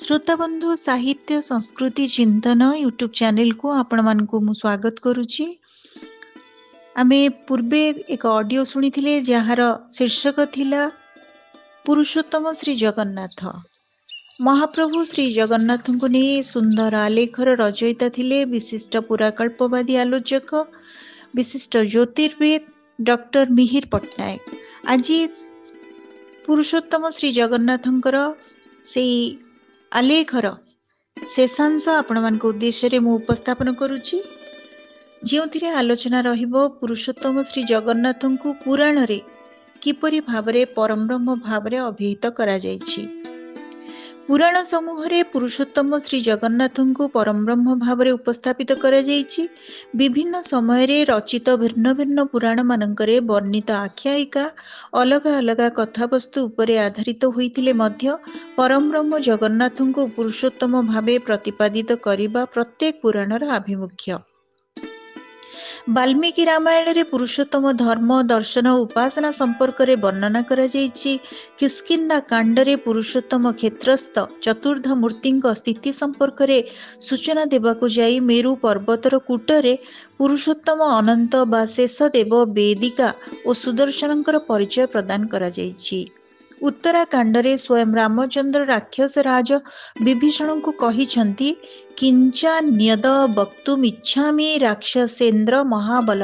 श्रोताबंधु साहित्य संस्कृति चिंतन यूट्यूब चैनल को आपण मानकु मु स्वागत करुछि। आमे पूर्वे एक ऑडियो सुनिथिले जहार शीर्षक थिला पुरुषोत्तम श्री जगन्नाथ। महाप्रभु श्री जगन्नाथ को नहीं सुंदर आलेखर रचयिता थिले विशिष्ट पुराकल्पवादी आलोचक विशिष्ट ज्योतिर्विद डॉक्टर मिहिर पट्टनायक। आज पुरुषोत्तम श्री जगन्नाथंकर से आलेखर शेषांश आपण मानक उद्देश्य मु उपस्थापन करुछि, जो आलोचना रहिबो पुरुषोत्तम श्री जगन्नाथ को पुराण रे किपरि भावरे परम ब्रह्म भावरे अभिहित करा जायछि। पुराण समूह रे पुरुषोत्तम श्री जगन्नाथ को परम ब्रह्म भावरे उपस्थापित करा जायछि। विभिन्न समय रे रचित भिन्न भिन्न पुराण मानकरे वर्णित आख्यायिका अलग अलग कथावस्तु उपरे आधारित होइतिले मध्य परम ब्रह्म जगन्नाथ को पुरुषोत्तम भावे प्रतिपादित करिबा प्रत्येक पुराणर आभिमुख्य। वाल्मीकि रामायण रे पुरुषोत्तम धर्म दर्शन उपासना संपर्क रे वर्णना करा जायछि। किष्किंधा कांड रे पुरुषोत्तम क्षेत्रस्थ चतुर्ध मूर्ति स्थिति संपर्क रे सूचना देबाकु जाई मेरु पर्वतर कूटरे पुरुषोत्तम अनंत बा शेष देव वेदिका और सुदर्शनकर परिचय प्रदान करा जायछि। उत्तराकांडरे स्वयं रामचंद्र राक्षस राज विभीषण को कहिछंती किंचान्यद वक्तुमिच्छामि राक्षसेन्द्र महाबल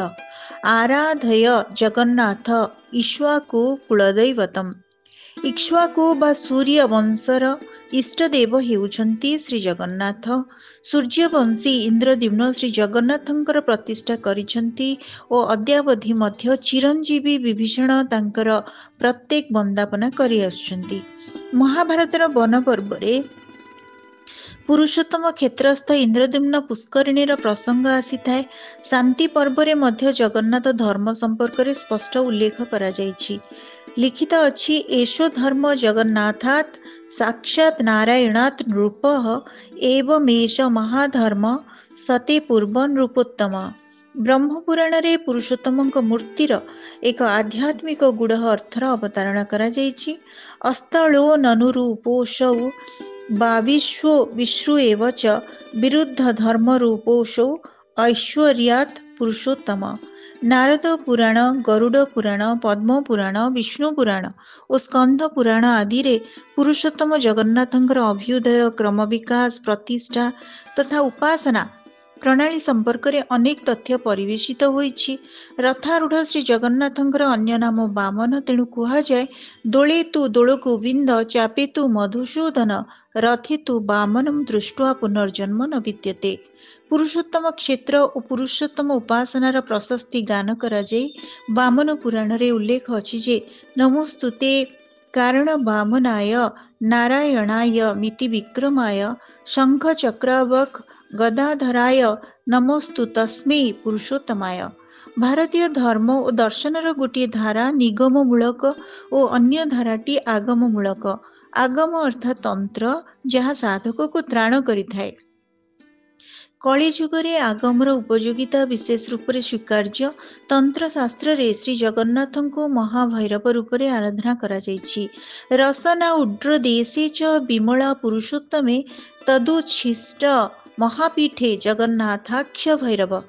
आराधय जगन्नाथ इक्ष्वाकु कुलदैवतम। इक्ष्वाकु बा सूर्य वंशर इष्टदेव हेउछंती श्री जगन्नाथ। सूर्यवंशी इंद्रद्युम्न श्री जगन्नाथंकर प्रतिष्ठा करिछंती ओ अद्यावधि मध्य चिरंजीवी विभीषण तांकर प्रत्येक वंदापना करि आछंती। महाभारतर वन पर्व रे पुरुषोत्तम क्षेत्रस्थ इंद्रद्युम्न पुष्करिणीर प्रसंग आसी थाए। शांति पर्व रे मध्य जगन्नाथ धर्म संपर्क रे स्पष्ट उल्लेख करा जायछि। लिखित अछि एषो धर्म जगन्नाथात् साक्षात् नारायणात् नृपः एवमेष महाधर्म सते पूर्व नृपोत्तम। ब्रह्मपुराण रे पुरुषोत्तम मूर्तिर एक आध्यात्मिक गूढ़ अर्थर अवतारणा करा जायछि। अस्थलो ननुरूपोऽसौ बाविश्वो विश्रु एव च विरुद्ध धर्म रूपोऽसौ ऐश्वर्यात् पुरुषोत्तम। नारद पुराण गरुड़ पुराण पद्म पुराण विष्णु पुराण और स्कंद पुराण आदि रे पुरुषोत्तम जगन्नाथंकर अभ्युदय क्रम विकास प्रतिष्ठा तथा उपासना प्रणाली संपर्क रे अनेक तथ्य परिवेशित होइछि। रथारूढ़ श्री जगन्नाथंकर अन्य नाम वामन, तेणु कुहा जाए दोले तु दोल गोविंद चापे तु मधुसूदन रथे तु वामनम दृष्ट्वा पुनर्जन्म न विद्यते। पुरुषोत्तम क्षेत्र और पुरुषोत्तम उपासनार प्रशस्ति गान करा जाए। वामन पुराण रे उल्लेख अछि जे नमोस्तुते कारण वामनाय नारायणाय मिति विक्रमाय शंख चक्रावक गदाधराय नमोस्तु तस्मै पुरुषोत्तमाय। भारतीय धर्म और दर्शनर गोटे धारा निगम मूलक और अन्य धाराटी आगम मूलक। आगम अर्थात तंत्र जहाँ साधक को त्राण करिथाए। कली जुगरे आगमर उपयोगिता विशेष रूप से स्वीकार्य। तंत्र शास्त्र रे श्री जगन्नाथ को महाभैरव रूप से आराधना करा जायछि। रसना उड्र देशे च विमला पुरुषोत्तमे तदुच्छिष्ट महापीठे जगन्नाथाक्ष भैरव।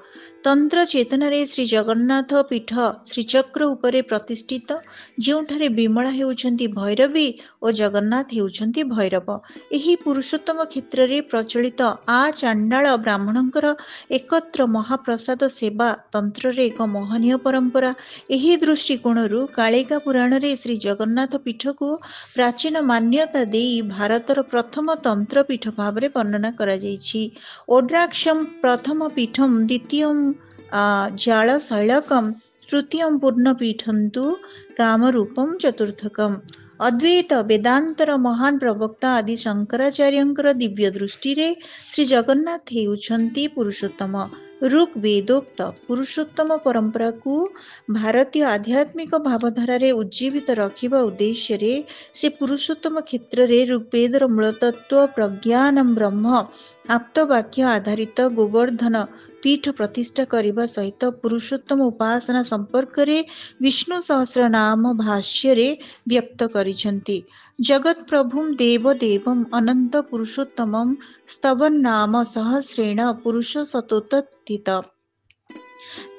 तंत्र चेतन रे श्री जगन्नाथ पीठ श्रीचक्र उपरे प्रतिष्ठित, जोठारे विमला हेउछंती भैरवी और जगन्नाथ हेउछंती भैरव। एही पुरुषोत्तम क्षेत्र रे प्रचलित आ चांडाल ब्राह्मणंकर एकत्र महाप्रसाद सेवा तंत्र रे एक महनीय परंपरा। एही दृष्टिकोणरू कालिका पुराण रे श्री जगन्नाथ पीठ को प्राचीन मान्यता देई भारतर प्रथम तंत्र पीठ भाव रे वर्णना करा जायछि। ओड्राक्षम प्रथम पीठम द्वितीयम जालशैलकम तृतीयम पूर्णपीठन्तु कामरूपम चतुर्थकम। अद्वैत वेदांतर महान प्रवक्ता आदि शंकराचार्यंकर दिव्य दृष्टि रे श्री जगन्नाथ हेउछंती पुरुषोत्तम। ऋग्वेदोक्त पुरुषोत्तम परंपरा को भारतीय आध्यात्मिक भावधारा रे उज्जीवित रखिबा उद्देश्य रे से पुरुषोत्तम क्षेत्र रे ऋग्वेदर मूलतत्व प्रज्ञानम ब्रह्म आप्तवाक्य आधारित गोवर्धन पीठ प्रतिष्ठा करने सहित पुरुषोत्तम उपासना संपर्क रे विष्णु सहस्र नाम भाष्य रे व्यक्त करिछंती। जगत्प्रभुं देवदेवम् अनन्तपुरुषोत्तमं स्तवन्नाम सहस्रेण पुरुषशतोत्थित।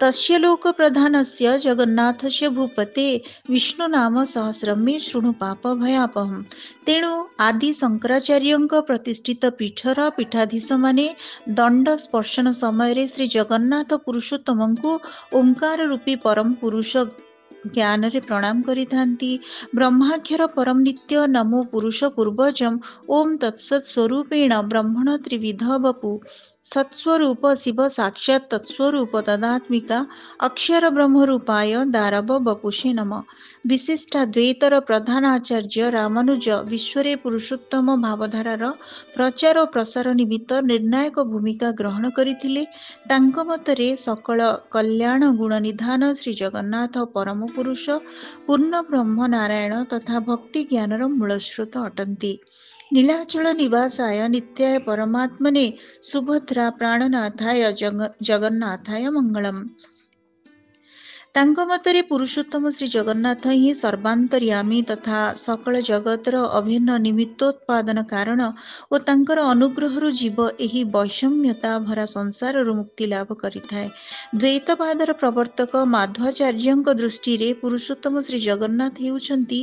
तस्य लोकप्रधानस्य जगन्नाथस्य भूपते विष्णुनाम सहस्रं मे शृणु पापभयापहम्। ତେଣୁ ଆଦି ଶଙ୍କରାଚାର୍ଯ୍ୟଙ୍କ ପ୍ରତିଷ୍ଠିତ ପୀଠର ପୀଠାଧୀଶମାନେ ଦଣ୍ଡ ସ୍ପର୍ଶନ ସମୟରେ ଶ୍ରୀ ଜଗନ୍ନାଥ ପୁରୁଷୋତ୍ତମଙ୍କୁ ଓଙ୍କାର ରୂପୀ ପରମ ପୁରୁଷ ଜ୍ଞାନରେ ପ୍ରଣାମ କରିଥାନ୍ତି। ବ୍ରହ୍ମାକ୍ଷର ପରମ ନିତ୍ୟ ନମୋ ପୁରୁଷ ପୂର୍ବଜମ୍ ଓಂ ତତ୍ସତ୍ ସ୍ୱରୂପେଣ ବ୍ରହ୍ମଣ ତ୍ରିବିଧ ବପୁ ସତ୍ସ୍ୱରୂପ ଶିବ ସାକ୍ଷାତ୍ ତତ୍ସ୍ୱରୂପ ତଦାତ୍ମିକା ଅକ୍ଷର ବ୍ରହ୍ମରୂପାୟ ଦାରବ ବପୁଷେ ନମ। ବିଶିଷ୍ଟାଦ୍ୱୈତର ପ୍ରଧାନ ଆଚାର୍ଯ୍ୟ ରାମାନୁଜ ବିଶ୍ୱରେ ପୁରୁଷୋତ୍ତମ ଭାବଧାରାର ପ୍ରଚାର ଓ ପ୍ରସାର ନିମିତ୍ତ ନିର୍ଣ୍ଣାୟକ ଭୂମିକା ଗ୍ରହଣ କରିଥିଲେ। ତାଙ୍କ ମତରେ ସକଳ କଲ୍ୟାଣ ଗୁଣ ନିଧାନ ଶ୍ରୀ ଜଗନ୍ନାଥ ପରମ ପୁରୁଷ ପୂର୍ଣ୍ଣ ବ୍ରହ୍ମ ନାରାୟଣ ତଥା ଭକ୍ତି ଜ୍ଞାନର ମୂଳସ୍ରୋତ ଅଟନ୍ତି। ନୀଳାଚଳ ନିବାସାୟ ନିତ୍ୟାୟ ପରମାତ୍ମନେ ସୁଭଦ୍ରା ପ୍ରାଣନାଥାୟ ଜଗନ୍ନାଥାୟ ମଙ୍ଗଳମ୍। ତାଙ୍କ ମତରେ ପୁରୁଷୋତ୍ତମ ଶ୍ରୀ ଜଗନ୍ନାଥ ହିଁ ସର୍ବାନ୍ତର୍ୟାମୀ ତଥା ସକଳ ଜଗତର ଅଭିନ୍ନ ନିମିତ୍ତୋତ୍ପାଦନ କାରଣ ଓ ତାଙ୍କର ଅନୁଗ୍ରହରୁ ଜୀବ ଏହି ବୈଷମ୍ୟତା ଭରା ସଂସାରରୁ ମୁକ୍ତି ଲାଭ କରିଥାଏ। ଦ୍ୱୈତବାଦର ପ୍ରବର୍ତ୍ତକ ମାଧ୍ୱାଚାର୍ଯ୍ୟଙ୍କ ଦୃଷ୍ଟିରେ ପୁରୁଷୋତ୍ତମ ଶ୍ରୀ ଜଗନ୍ନାଥ ହେଉଛନ୍ତି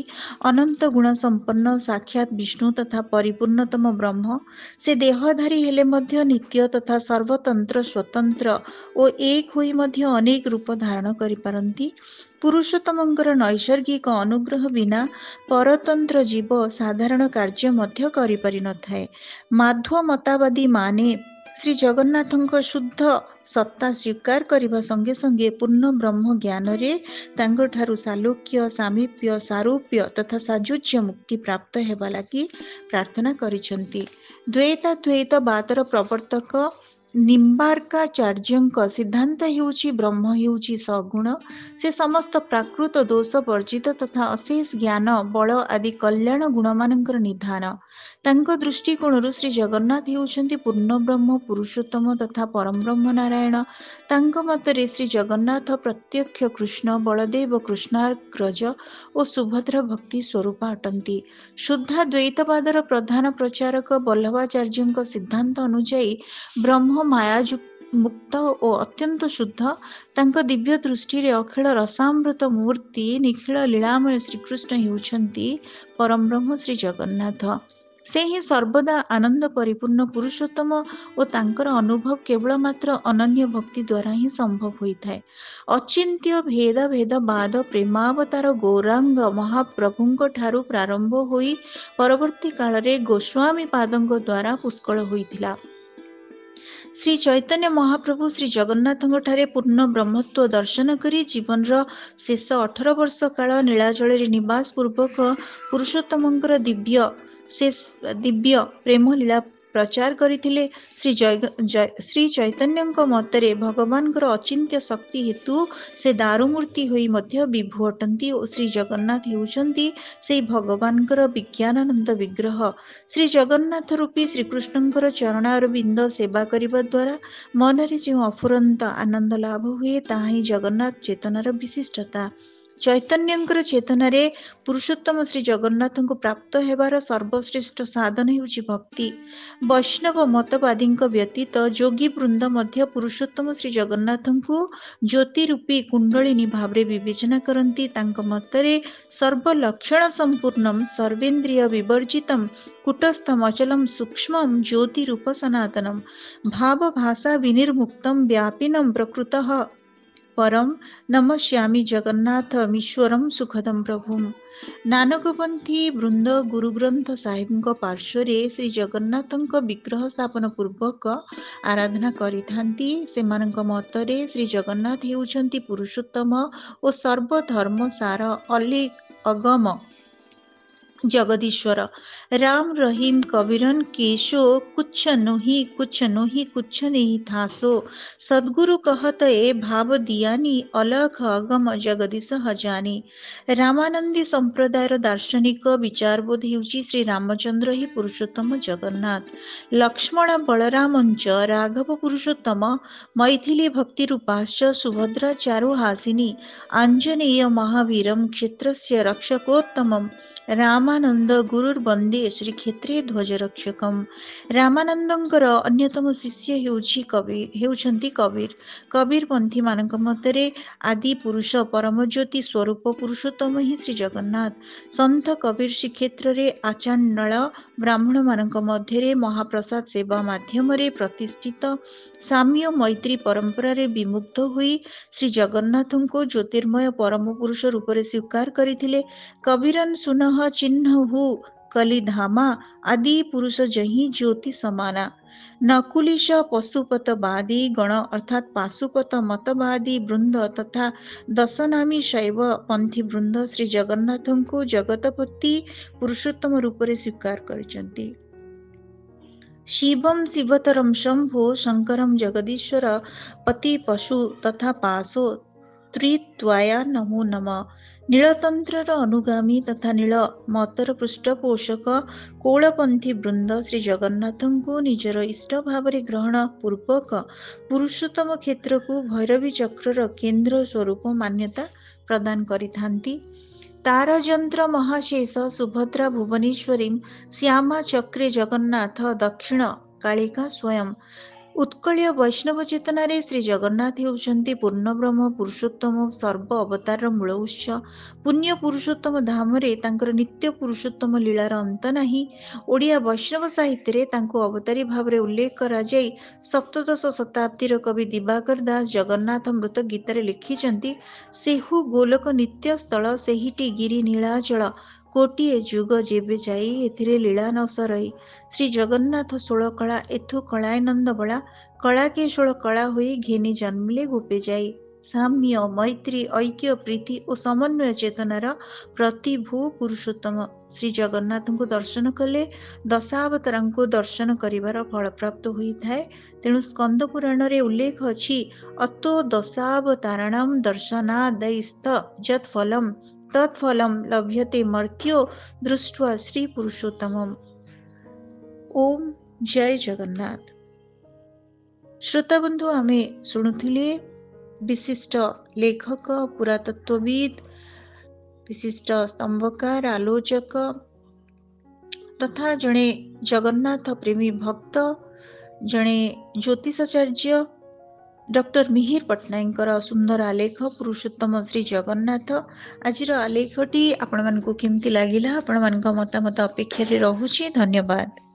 ଅନନ୍ତ ଗୁଣ ସମ୍ପନ୍ନ ସାକ୍ଷାତ ବିଷ୍ଣୁ ତଥା ପରିପୂର୍ଣ୍ଣତମ ବ୍ରହ୍ମ। ସେ ଦେହଧାରୀ ହେଲେ ମଧ୍ୟ ନିତ୍ୟ ତଥା ସର୍ବତନ୍ତ୍ର ସ୍ୱତନ୍ତ୍ର ଓ ଏକ ହୋଇ ମଧ୍ୟ ଅନେକ ରୂପ ଧାରଣ କରିପାରନ୍ତି। ପୁରୁଷୋତ୍ତମଙ୍କର ନୈସର୍ଗିକ ଅନୁଗ୍ରହ ବିନା ପରତନ୍ତ୍ର ଜୀବ ସାଧାରଣ କାର୍ଯ୍ୟ ମଧ୍ୟ କରିପାରିନଥାଏ। ମାଧ୍ୱ ମତାବାଦୀ ମାନେ ଶ୍ରୀ ଜଗନ୍ନାଥଙ୍କ ଶୁଦ୍ଧ ସତ୍ତା ସ୍ୱୀକାର କରିବା ସଙ୍ଗେ ସଙ୍ଗେ ପୂର୍ଣ୍ଣ ବ୍ରହ୍ମ ଜ୍ଞାନରେ ତାଙ୍କଠାରୁ ସାଲୋକ୍ୟ ସାମୀପ୍ୟ ସାରୂପ୍ୟ ତଥା ସାଯୁଜ୍ୟ ମୁକ୍ତି ପ୍ରାପ୍ତ ହେବା ଲାଗି ପ୍ରାର୍ଥନା କରିଛନ୍ତି। ଦ୍ୱୈତାଦ୍ୱୈତବାଦର ପ୍ରବର୍ତ୍ତକ ନିମ୍ବାର୍କାଚାର୍ଯ୍ୟଙ୍କ ସିଦ୍ଧାନ୍ତ ହେଉଛି ବ୍ରହ୍ମ ହେଉଛି ସଗୁଣ। ସେ ସମସ୍ତ ପ୍ରାକୃତ ଦୋଷ ବର୍ଜିତ ତଥା ଅଶେଷ ଜ୍ଞାନ ବଳ ଆଦି କଲ୍ୟାଣ ଗୁଣମାନଙ୍କର ନିଧାନ। ତାଙ୍କ ଦୃଷ୍ଟିକୋଣରୁ ଶ୍ରୀ ଜଗନ୍ନାଥ ହେଉଛନ୍ତି ପୂର୍ଣ୍ଣ ବ୍ରହ୍ମ ପୁରୁଷୋତ୍ତମ ତଥା ପରମବ୍ରହ୍ମ ନାରାୟଣ। ତାଙ୍କ ମତରେ ଶ୍ରୀ ଜଗନ୍ନାଥ ପ୍ରତ୍ୟକ୍ଷ କୃଷ୍ଣ ବଳଦେବ କୃଷ୍ଣାଗ୍ରଜ ଓ ସୁଭଦ୍ରା ଭକ୍ତି ସ୍ୱରୂପ ଅଟନ୍ତି। ଶୁଦ୍ଧାଦ୍ୱୈତବାଦର ପ୍ରଧାନ ପ୍ରଚାରକ ବଲ୍ଲଭାଚାର୍ଯ୍ୟଙ୍କ ସିଦ୍ଧାନ୍ତ ଅନୁଯାୟୀ ବ୍ରହ୍ମ ମାୟା ମୁକ୍ତ ଓ ଅତ୍ୟନ୍ତ ଶୁଦ୍ଧ। ତାଙ୍କ ଦିବ୍ୟ ଦୃଷ୍ଟିରେ ଅଖିଳ ରସାମୃତ ମୂର୍ତ୍ତି ନିଖିଳ ଲୀଳାମୟ ଶ୍ରୀକୃଷ୍ଣ ହେଉଛନ୍ତି ପରମବ୍ରହ୍ମ ଶ୍ରୀ ଜଗନ୍ନାଥ। ସେ ହିଁ ସର୍ବଦା ଆନନ୍ଦ ପରିପୂର୍ଣ୍ଣ ପୁରୁଷୋତ୍ତମ ଓ ତାଙ୍କର ଅନୁଭବ କେବଳ ମାତ୍ର ଅନନ୍ୟ ଭକ୍ତି ଦ୍ୱାରା ହିଁ ସମ୍ଭବ ହୋଇଥାଏ। ଅଚିନ୍ତ୍ୟ ଭେଦ ଭେଦବାଦ ପ୍ରେମାବତାର ଗୌରାଙ୍ଗ ମହାପ୍ରଭୁଙ୍କ ଠାରୁ ପ୍ରାରମ୍ଭ ହୋଇ ପରବର୍ତ୍ତୀ କାଳରେ ଗୋସ୍ୱାମୀ ପାଦଙ୍କ ଦ୍ୱାରା ପୁଷ୍କଳ ହୋଇଥିଲା। ଶ୍ରୀ ଚୈତନ୍ୟ ମହାପ୍ରଭୁ ଶ୍ରୀ ଜଗନ୍ନାଥଙ୍କ ଠାରେ ପୂର୍ଣ୍ଣ ବ୍ରହ୍ମତ୍ୱ ଦର୍ଶନ କରି ଜୀବନର ଶେଷ 18 ବର୍ଷ କାଳ ନୀଳାଚଳରେ ନିବାସ ପୂର୍ବକ ପୁରୁଷୋତ୍ତମଙ୍କର ଦିବ୍ୟ ପ୍ରେମ ଲୀଳା ପ୍ରଚାର କରିଥିଲେ। ଶ୍ରୀ ଚୈତନ୍ୟଙ୍କ ମତରେ ଭଗବାନଙ୍କର ଅଚିନ୍ତ୍ୟ ଶକ୍ତି ହେତୁ ସେ ଦାରୁମୂର୍ତ୍ତି ହୋଇ ମଧ୍ୟ ବିଭୁ ଅଟନ୍ତି ଓ ଶ୍ରୀ ଜଗନ୍ନାଥ ହେଉଛନ୍ତି ସେହି ଭଗବାନଙ୍କର ବିଜ୍ଞାନାନନ୍ଦ ବିଗ୍ରହ। ଶ୍ରୀ ଜଗନ୍ନାଥ ରୂପୀ ଶ୍ରୀକୃଷ୍ଣଙ୍କର ଚରଣାରବିନ୍ଦ ସେବା କରିବା ଦ୍ୱାରା ମନରେ ଯେଉଁ ଅଫୁରନ୍ତ ଆନନ୍ଦ ଲାଭ ହୁଏ ତାହା ହିଁ ଜଗନ୍ନାଥ ଚେତନାର ବିଶିଷ୍ଟତା। ଚୈତନ୍ୟଙ୍କର ଚେତନାରେ ପୁରୁଷୋତ୍ତମ ଶ୍ରୀ ଜଗନ୍ନାଥଙ୍କୁ ପ୍ରାପ୍ତ ହେବାର ସର୍ବଶ୍ରେଷ୍ଠ ସାଧନ ହେଉଛି ଭକ୍ତି। ବୈଷ୍ଣବ ମତବାଦୀଙ୍କ ବ୍ୟତୀତ ଯୋଗୀ ବୃନ୍ଦ ମଧ୍ୟ ପୁରୁଷୋତ୍ତମ ଶ୍ରୀ ଜଗନ୍ନାଥଙ୍କୁ ଜ୍ୟୋତି ରୂପୀ କୁଣ୍ଡଳିନୀ ଭାବରେ ବିବେଚନା କରନ୍ତି। ତାଙ୍କ ମତରେ ସର୍ବଲକ୍ଷଣ ସମ୍ପୂର୍ଣ୍ଣମ୍ ସର୍ବେନ୍ଦ୍ରିୟ ବିବର୍ଜିତମ୍ କୁଟସ୍ଥମ୍ ଅଚଲମ୍ ସୂକ୍ଷ୍ମମ୍ ଜ୍ୟୋତି ରୂପ ସନାତନମ୍ ଭାବ ଭାଷା ବିନିର୍ମୁକ୍ତମ୍ ବ୍ୟାପିନମ୍ ପ୍ରକୃତଃ ପରମ୍ ନମସ୍ୟାମି ଜଗନ୍ନାଥମୀଶ୍ୱରମ୍ ସୁଖଦମ୍ ପ୍ରଭୁମ୍। ନାନକପନ୍ଥୀ ବୃନ୍ଦ ଗୁରୁ ଗ୍ରନ୍ଥ ସାହିବଙ୍କ ପାର୍ଶ୍ୱରେ ଶ୍ରୀ ଜଗନ୍ନାଥଙ୍କ ବିଗ୍ରହ ସ୍ଥାପନ ପୂର୍ବକ ଆରାଧନା କରିଥାନ୍ତି। ସେମାନଙ୍କ ମତରେ ଶ୍ରୀ ଜଗନ୍ନାଥ ହେଉଛନ୍ତି ପୁରୁଷୋତ୍ତମ ଓ ସର୍ବଧର୍ମସାର ଅଗମ ଜଗଦୀଶ୍ୱର। राम रहीम कबीरन केशो कुछ नोही कुछ नहीं थासो सद्गुरु कहत ए भाव दियानी अलख अगम जगदीश हजानी। रामानंदी संप्रदायर दार्शनिक विचारबोध हेउची श्री रामचंद्र ही पुरुषोत्तम जगन्नाथ। लक्ष्मण बलरामंच राघव पुरुषोत्तम मैथिली भक्तिरूपाश्च सुभद्रा चारुहासिनी आंजनेय महावीरम क्षेत्रस्य रक्षकोत्तमम् रामानंद गुरुर्वंदे श्रीक्षेत्रे ध्वजरक्षकम्। रामानंदଙ୍କର ଅନ୍ୟତମ ଶିଷ୍ୟ ହେଉଛନ୍ତି କବୀର। କବୀର ପନ୍ଥୀ ମାନଙ୍କ ମଧ୍ୟରେ ଆଦି ପୁରୁଷ ପରମଜ୍ୟୋତି ସ୍ୱରୂପ ପୁରୁଷୋତ୍ତମ ହିଁ ଶ୍ରୀ ଜଗନ୍ନାଥ। ସନ୍ଥ କବୀର ଶ୍ରୀକ୍ଷେତ୍ରରେ ଆଚାଣ୍ଡାଳ ବ୍ରାହ୍ମଣ ମାନଙ୍କ ମଧ୍ୟରେ ମହାପ୍ରସାଦ ସେବା ମାଧ୍ୟମରେ ପ୍ରତିଷ୍ଠିତ ସାମ୍ୟ ମୈତ୍ରୀ ପରମ୍ପରାରେ ବିମୁଗ୍ଧ ହୋଇ ଶ୍ରୀ ଜଗନ୍ନାଥଙ୍କୁ ଜ୍ୟୋତିର୍ମୟ ପରମ ପୁରୁଷ ରୂପରେ ସ୍ୱୀକାର କରିଥିଲେ। कबीरन सुनह चिन्ह हु कली धामा आदि पुरुष जही ज्योति समाना। नकुलिश पशुपतवादी गण अर्थात पाशुपत मतवादी वृंद तथा दशनामी शैव पंथी वृंद श्री जगन्नाथ को जगतपति पुरुषोत्तम रूप से स्वीकार करचंती। शिवम शिवतरम शंभो शंकरम जगदीश्वर पति पशु तथा पाशो त्रित्वाया नमो नमः। नीलतंत्रर अनुगामी तथा नील मतर पृष्ठपोषक कौलपंथी वृंद श्री जगन्नाथ को निजर इष्ट भाव ग्रहण पूर्वक पुरुषोत्तम क्षेत्र को भैरवी चक्रर केन्द्र स्वरूप मान्यता प्रदान करिथांती। तारजंत्र महाशेष सुभद्रा भुवनेश्वरी श्यामा चक्रे जगन्नाथ दक्षिण कालिका स्वयं। उत्कलीय वैष्णव चेतन श्री जगन्नाथ होउछंती पूर्ण ब्रह्म पुरुषोत्तम सर्व अवतार मूल उत्स। पुण्य पुरुषोत्तम धाम रे तांकर नित्य पुरुषोत्तम लीलार अंत नाही। ओडिया वैष्णव साहित्य रे तांको अवतारी भाव रे उल्लेख करा जाई। सप्तदश शताब्दीर कवि दिवाकर दास जगन्नाथ मृत गीत लिखिचंती सेहु गोलक नित्य स्थल सेहिटी गिरी नीलाचल कोटिए जुग जेबे जाई एथिरे लीला न सरई। श्री जगन्नाथ षोल कला एथु कलानंद बला कला के षोल कला हुई घेनी जन्मले गोपे जाई। साम्य मैत्री ऐक्य प्रीति और समन्वय चेतनार प्रतिभू पुरुषोत्तम श्री जगन्नाथ को दर्शन कले दशावतार को दर्शन करिवार फल प्राप्त होता है। तेणु स्कंद पुराण रे उल्लेख अछि अतो दशावताराणाम दर्शनादैस्त जत फलम तत्फलम लभ्यते मर्त्यो दृष्ट्वा श्री पुरुषोत्तमम्। ओम जय जगन्नाथ। श्रोता बंधु आमे शुणुथिले विशिष्ट लेखक पुरातत्वविद विशिष्ट स्तंभकार आलोचक तथा जड़े जगन्नाथ प्रेमी भक्त जड़े ज्योतिषाचार्य डॉक्टर मिहिर पट्टनायक सुंदर आलेख पुरुषोत्तम श्री जगन्नाथ। आज आलेखटी आपण मानकु केमती लागिला आपण मानक मतामत अपेक्षा रे रहुछि। धन्यवाद।